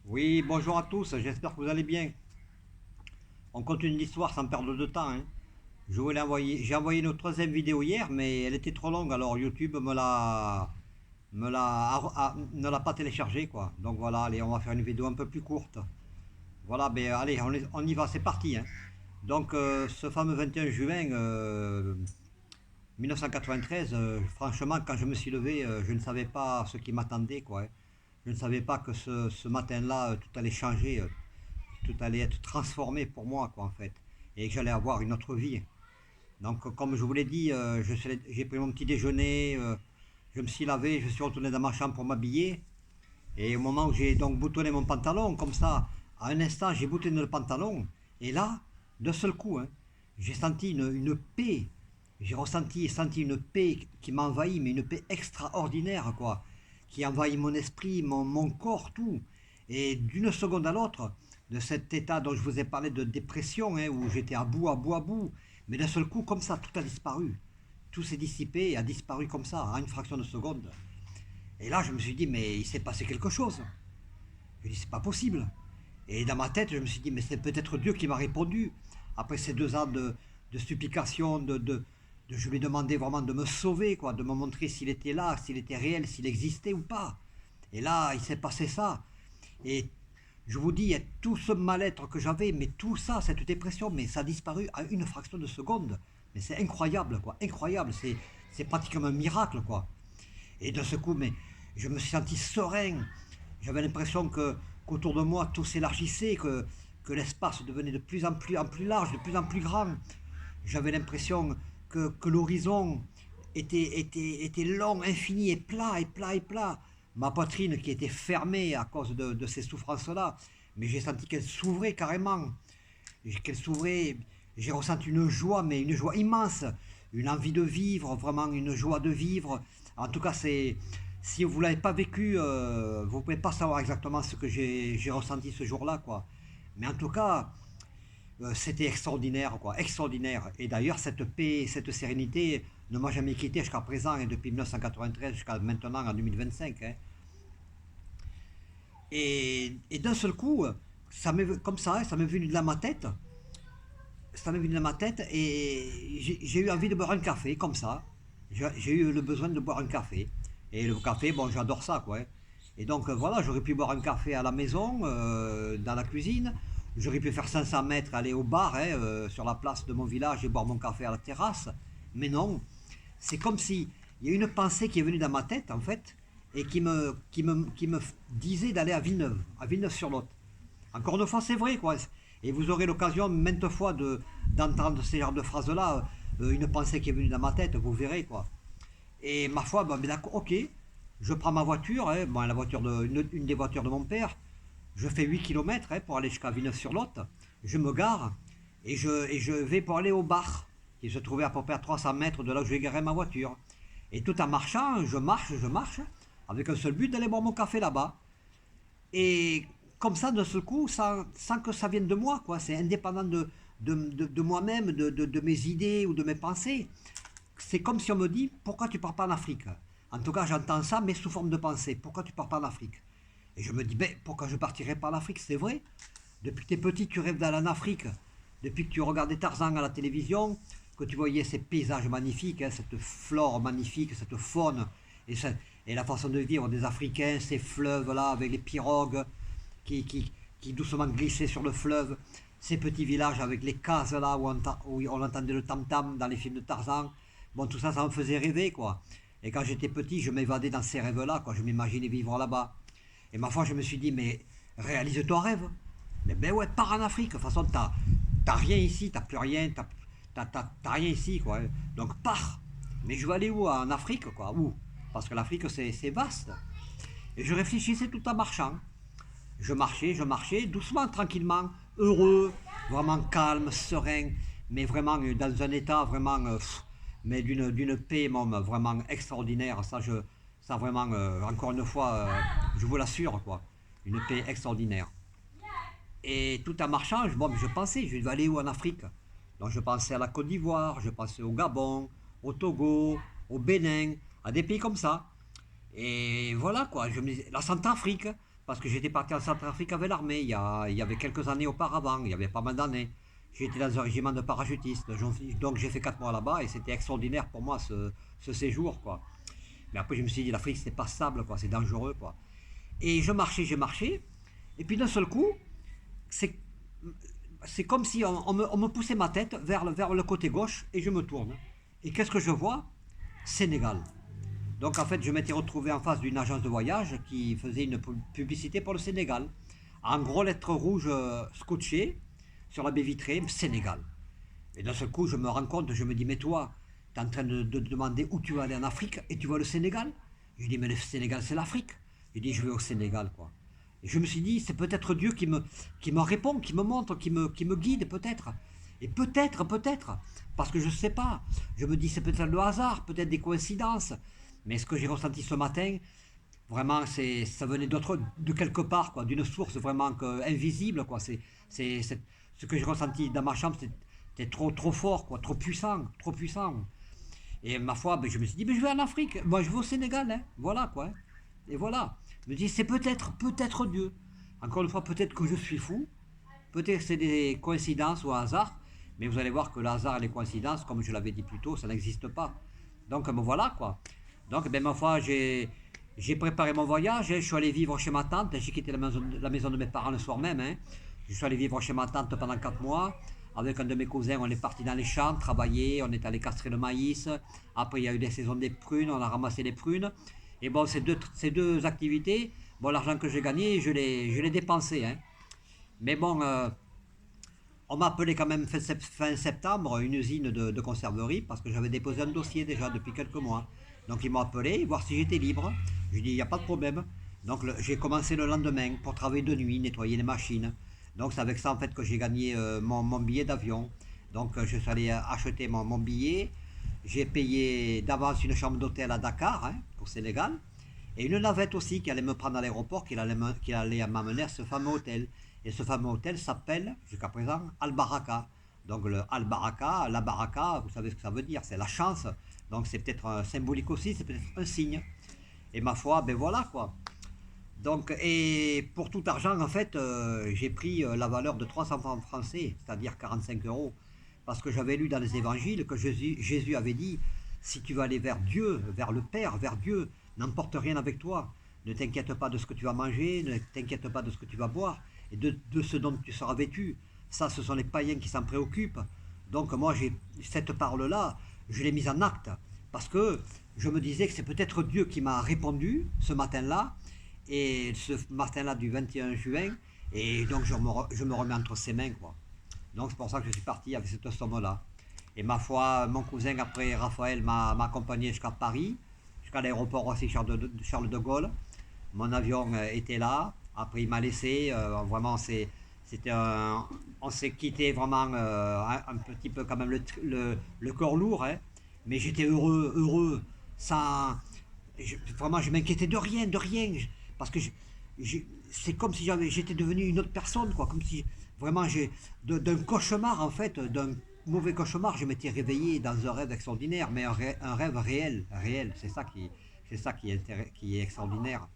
Oui, bonjour à tous, j'espère que vous allez bien. On continue l'histoire sans perdre de temps, hein. J'ai envoyé notre troisième vidéo hier, mais elle était trop longue, alors YouTube ne l'a pas téléchargée, quoi. Donc voilà, allez, on va faire une vidéo un peu plus courte. Voilà, ben allez, on y va, c'est parti, hein. Donc ce fameux 21 juin 1993, franchement, quand je me suis levé, je ne savais pas ce qui m'attendait, quoi, hein. Je ne savais pas que ce matin-là, tout allait changer. Tout allait être transformé pour moi, quoi, en fait. Et que j'allais avoir une autre vie. Donc, comme je vous l'ai dit, j'ai pris mon petit déjeuner, je me suis lavé, je suis retourné dans ma chambre pour m'habiller. Et au moment où j'ai donc boutonné mon pantalon, comme ça, à un instant, j'ai boutonné le pantalon. Et là, d'un seul coup, hein, j'ai senti une paix. Senti une paix qui m'envahit, mais une paix extraordinaire, quoi. Qui envahit mon esprit, mon corps, tout. Et d'une seconde à l'autre, de cet état dont je vous ai parlé de dépression, hein, où j'étais à bout, à bout, à bout, mais d'un seul coup, comme ça, tout a disparu. Tout s'est dissipé et a disparu comme ça, à une fraction de seconde. Et là, je me suis dit, mais il s'est passé quelque chose. Je dis, c'est pas possible. Et dans ma tête, je me suis dit, mais c'est peut-être Dieu qui m'a répondu. Après ces 2 ans de supplication, je lui ai demandé vraiment de me sauver, quoi, de me montrer s'il était là, s'il était réel, s'il existait ou pas. Et là, il s'est passé ça. Et je vous dis, il y a tout ce mal-être que j'avais, mais tout ça, cette dépression, mais ça a disparu à une fraction de seconde. Mais c'est incroyable, quoi, incroyable. C'est pratiquement un miracle, quoi. Et de ce coup, mais je me suis senti serein. J'avais l'impression qu'autour de moi, tout s'élargissait, que l'espace devenait de plus en plus large, de plus en plus grand. J'avais l'impression que l'horizon était long, infini, et plat, et plat, et plat. Ma poitrine qui était fermée à cause de ces souffrances-là, mais j'ai senti qu'elle s'ouvrait carrément. Qu'elle s'ouvrait, j'ai ressenti une joie, mais une joie immense, une envie de vivre, vraiment une joie de vivre. En tout cas, si vous ne l'avez pas vécu, vous ne pouvez pas savoir exactement ce que j'ai ressenti ce jour-là, quoi. Mais en tout cas, c'était extraordinaire, quoi, extraordinaire. Et d'ailleurs, cette paix, cette sérénité ne m'a jamais quitté jusqu'à présent, et depuis 1993 jusqu'à maintenant, en 2025, hein. Et d'un seul coup, comme ça m'est venu de ma tête, ça m'est venu dans ma tête et j'ai eu envie de boire un café comme ça. J'ai eu le besoin de boire un café. Et le café, bon, j'adore ça, quoi, hein. Et donc voilà, j'aurais pu boire un café à la maison, dans la cuisine. J'aurais pu faire 500 mètres, aller au bar, hein, sur la place de mon village et boire mon café à la terrasse. Mais non, c'est comme si il y a une pensée qui est venue dans ma tête, en fait, et qui me disait d'aller à Villeneuve-sur-Lot. Encore une fois, c'est vrai, quoi. Et vous aurez l'occasion maintes fois d'entendre ces genres de phrases-là, une pensée qui est venue dans ma tête, vous verrez, quoi. Et ma foi, ben d'accord, ok, je prends ma voiture, hein, bon, une des voitures de mon père, je fais 8 km, hein, pour aller jusqu'à Villeneuve-sur-Lot, je me gare et je vais pour aller au bar, qui se trouvait à peu près à 300 mètres de là où je vais garer ma voiture. Et tout en marchant, je marche, avec un seul but d'aller boire mon café là-bas. Et comme ça, d'un seul coup, sans que ça vienne de moi, quoi. C'est indépendant de moi-même, de mes idées ou de mes pensées. C'est comme si on me dit, pourquoi tu pars pas en Afrique? En tout cas, j'entends ça, mais sous forme de pensée. Pourquoi tu pars pas en Afrique? Et je me dis, ben, pourquoi je partirais pas en Afrique? C'est vrai. Depuis que tu es petit, tu rêves d'aller en Afrique. Depuis que tu regardais Tarzan à la télévision, que tu voyais ces paysages magnifiques, hein, cette flore magnifique, cette faune, et, et la façon de vivre des Africains, ces fleuves-là, avec les pirogues qui doucement glissaient sur le fleuve, ces petits villages avec les cases là où on entendait le tam-tam dans les films de Tarzan. Bon, tout ça, ça me faisait rêver, quoi. Et quand j'étais petit, je m'évadais dans ces rêves-là, quoi. Je m'imaginais vivre là-bas. Et ma foi, je me suis dit, mais réalise ton rêve. Mais ben ouais, pars en Afrique. De toute façon, t'as rien ici, t'as plus rien, t'as rien ici, quoi. Donc pars. Mais je vais aller où? En Afrique, quoi. Où? Parce que l'Afrique, c'est vaste. Et je réfléchissais tout en marchant. Je marchais, doucement, tranquillement, heureux, vraiment calme, serein, mais vraiment dans un état vraiment, mais d'une paix, vraiment extraordinaire. Ça vraiment, encore une fois, je vous l'assure, quoi. Une paix extraordinaire. Et tout en marchant, bon, je pensais, je vais aller où en Afrique? Donc je pensais à la Côte d'Ivoire, je pensais au Gabon, au Togo, au Bénin, à des pays comme ça. Et voilà, quoi, la Centrafrique, parce que j'étais parti en Centrafrique avec l'armée il y avait quelques années auparavant, il y avait pas mal d'années. J'étais dans un régiment de parachutistes, donc j'ai fait 4 mois là-bas et c'était extraordinaire pour moi ce séjour, quoi. Mais après je me suis dit l'Afrique c'est pas stable, quoi, c'est dangereux, quoi. Et je marchais, j'ai marché, et puis d'un seul coup, c'est c'est comme si on me poussait ma tête vers le côté gauche et je me tourne. Et qu'est-ce que je vois? Sénégal. Donc en fait, je m'étais retrouvé en face d'une agence de voyage qui faisait une publicité pour le Sénégal. En gros lettres rouges scotchées sur la baie vitrée, Sénégal. Et d'un seul coup, je me rends compte, je me dis, mais toi, tu es en train de demander où tu vas aller en Afrique et tu vois le Sénégal. Je dis, mais le Sénégal, c'est l'Afrique. Je dis, je vais au Sénégal, quoi. Et je me suis dit, c'est peut-être Dieu qui me répond, qui me montre, qui me guide, peut-être. Et peut-être, parce que je ne sais pas. Je me dis, c'est peut-être le hasard, peut-être des coïncidences. Mais ce que j'ai ressenti ce matin, vraiment, ça venait de quelque part, quoi, d'une source vraiment invisible, quoi. Ce que j'ai ressenti dans ma chambre, c'était trop fort, quoi, trop puissant, trop puissant. Et ma foi, ben, je me suis dit, ben, je vais en Afrique, moi je vais au Sénégal, hein. Voilà, quoi. Et voilà. Je me dis, c'est peut-être Dieu. Encore une fois, peut-être que je suis fou, peut-être que c'est des coïncidences ou un hasard, mais vous allez voir que le hasard et les coïncidences, comme je l'avais dit plus tôt, ça n'existe pas. Donc me voilà, quoi. Donc, ben, ma foi, j'ai préparé mon voyage, hein. Je suis allé vivre chez ma tante, j'ai quitté la maison de mes parents le soir même, hein. Je suis allé vivre chez ma tante pendant 4 mois. Avec un de mes cousins, on est parti dans les champs, travailler, on est allé castrer le maïs. Après, il y a eu des saisons des prunes, on a ramassé les prunes. Et bon, ces deux activités, bon, l'argent que j'ai gagné, je l'ai dépensé, hein. Mais bon, on m'a appelé quand même fin septembre, une usine de conserverie, parce que j'avais déposé un dossier déjà depuis quelques mois. Donc ils m'ont appelé, voir si j'étais libre. Je dis, il n'y a pas de problème. Donc j'ai commencé le lendemain pour travailler de nuit, nettoyer les machines. Donc c'est avec ça en fait que j'ai gagné mon billet d'avion. Donc je suis allé acheter mon billet. J'ai payé d'avance une chambre d'hôtel à Dakar, hein, au Sénégal. Et une navette aussi qui allait me prendre à l'aéroport, qui allait m'amener à ce fameux hôtel. Et ce fameux hôtel s'appelle, jusqu'à présent, Al Baraka. Donc le Al Baraka, la Baraka, vous savez ce que ça veut dire, c'est la chance. Donc c'est peut-être symbolique aussi, c'est peut-être un signe. Et ma foi, ben voilà, quoi. Donc, et pour tout argent, en fait, j'ai pris la valeur de 300 francs français, c'est-à-dire 45 euros. Parce que j'avais lu dans les évangiles que Jésus avait dit, si tu vas aller vers Dieu, vers le Père, vers Dieu, n'emporte rien avec toi. Ne t'inquiète pas de ce que tu vas manger, ne t'inquiète pas de ce que tu vas boire, et de ce dont tu seras vêtu. Ça, ce sont les païens qui s'en préoccupent. Donc moi, cette parole-là, je l'ai mise en acte. Parce que je me disais que c'est peut-être Dieu qui m'a répondu ce matin-là, et ce matin-là du 21 juin, et donc je me remets entre ses mains, quoi. Donc c'est pour ça que je suis parti avec cette somme-là. Et ma foi, mon cousin, après Raphaël, m'a accompagné jusqu'à Paris, jusqu'à l'aéroport aussi Charles de Gaulle. Mon avion était là. Après, il m'a laissé. Vraiment, c'était on s'est quitté vraiment un petit peu quand même le corps lourd, hein. Mais j'étais heureux. Sans, vraiment, je m'inquiétais de rien, parce que c'est comme si j'étais devenu une autre personne, quoi. Comme si vraiment, d'un cauchemar, en fait, d'un mauvais cauchemar, je m'étais réveillé dans un rêve extraordinaire, mais un rêve réel. Qui est extraordinaire.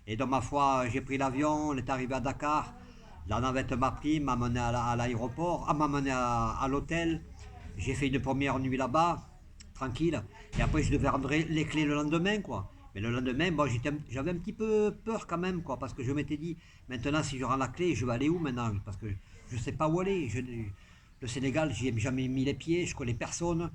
Et dans ma foi, j'ai pris l'avion, on est arrivé à Dakar. La navette m'a pris, m'a mené à l'aéroport, m'a mené à l'hôtel. J'ai fait une première nuit là-bas, tranquille. Et après, je devais rendre les clés le lendemain, quoi. Mais le lendemain, bon, j'avais un petit peu peur quand même, quoi, parce que je m'étais dit, maintenant, si je rends la clé, je vais aller où maintenant? Parce que je ne sais pas où aller. Le Sénégal, j'y ai jamais mis les pieds, je connais personne.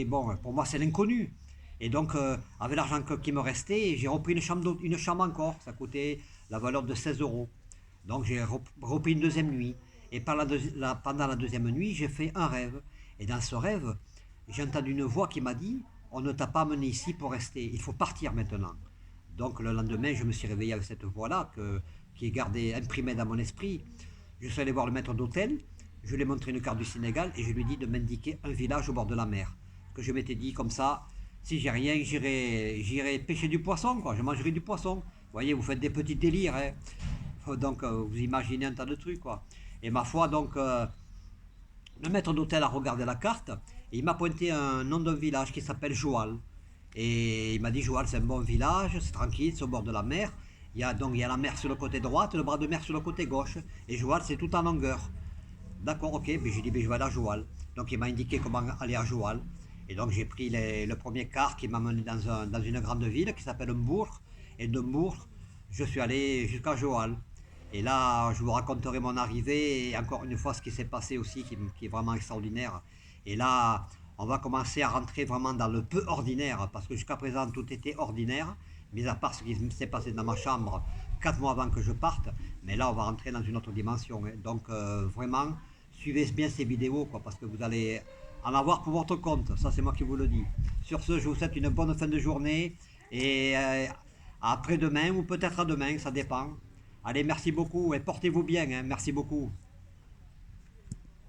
Bon, pour moi, c'est l'inconnu. Et donc, avec l'argent qui me restait, j'ai repris une chambre encore. Ça coûtait la valeur de 16 euros. Donc, j'ai repris une deuxième nuit. Et pendant la deuxième nuit, j'ai fait un rêve. Et dans ce rêve, j'ai entendu une voix qui m'a dit, on ne t'a pas amené ici pour rester, il faut partir maintenant. Donc, le lendemain, je me suis réveillé avec cette voix-là, qui est gardée, imprimée dans mon esprit. Je suis allé voir le maître d'hôtel, je lui ai montré une carte du Sénégal et je lui ai dit de m'indiquer un village au bord de la mer. Que je m'étais dit comme ça, si j'ai rien, j'irai pêcher du poisson, quoi. Je mangerai du poisson. Vous voyez, vous faites des petits délires, hein. Donc, vous imaginez un tas de trucs, quoi. Et ma foi, donc, le maître d'hôtel a regardé la carte et il m'a pointé un nom d'un village qui s'appelle Joal. Et il m'a dit, Joal, c'est un bon village, c'est tranquille, c'est au bord de la mer. Donc il y a la mer sur le côté droit, le bras de mer sur le côté gauche. Et Joual, c'est tout en longueur. D'accord, ok, mais j'ai dit, mais je vais aller à Joual. Donc il m'a indiqué comment aller à Joual. Et donc j'ai pris le premier car qui m'a mené dans une grande ville qui s'appelle Mbourg. Et de Mbourg, je suis allé jusqu'à Joual. Et là, je vous raconterai mon arrivée et encore une fois ce qui s'est passé aussi, qui est vraiment extraordinaire. Et là, on va commencer à rentrer vraiment dans le peu ordinaire, parce que jusqu'à présent, tout était ordinaire, mis à part ce qui s'est passé dans ma chambre 4 mois avant que je parte. Mais là, on va rentrer dans une autre dimension. Hein. Donc, vraiment, suivez bien ces vidéos, quoi, parce que vous allez en avoir pour votre compte. Ça, c'est moi qui vous le dis. Sur ce, je vous souhaite une bonne fin de journée et à après-demain ou peut-être à demain, ça dépend. Allez, merci beaucoup et portez-vous bien. Hein, merci beaucoup.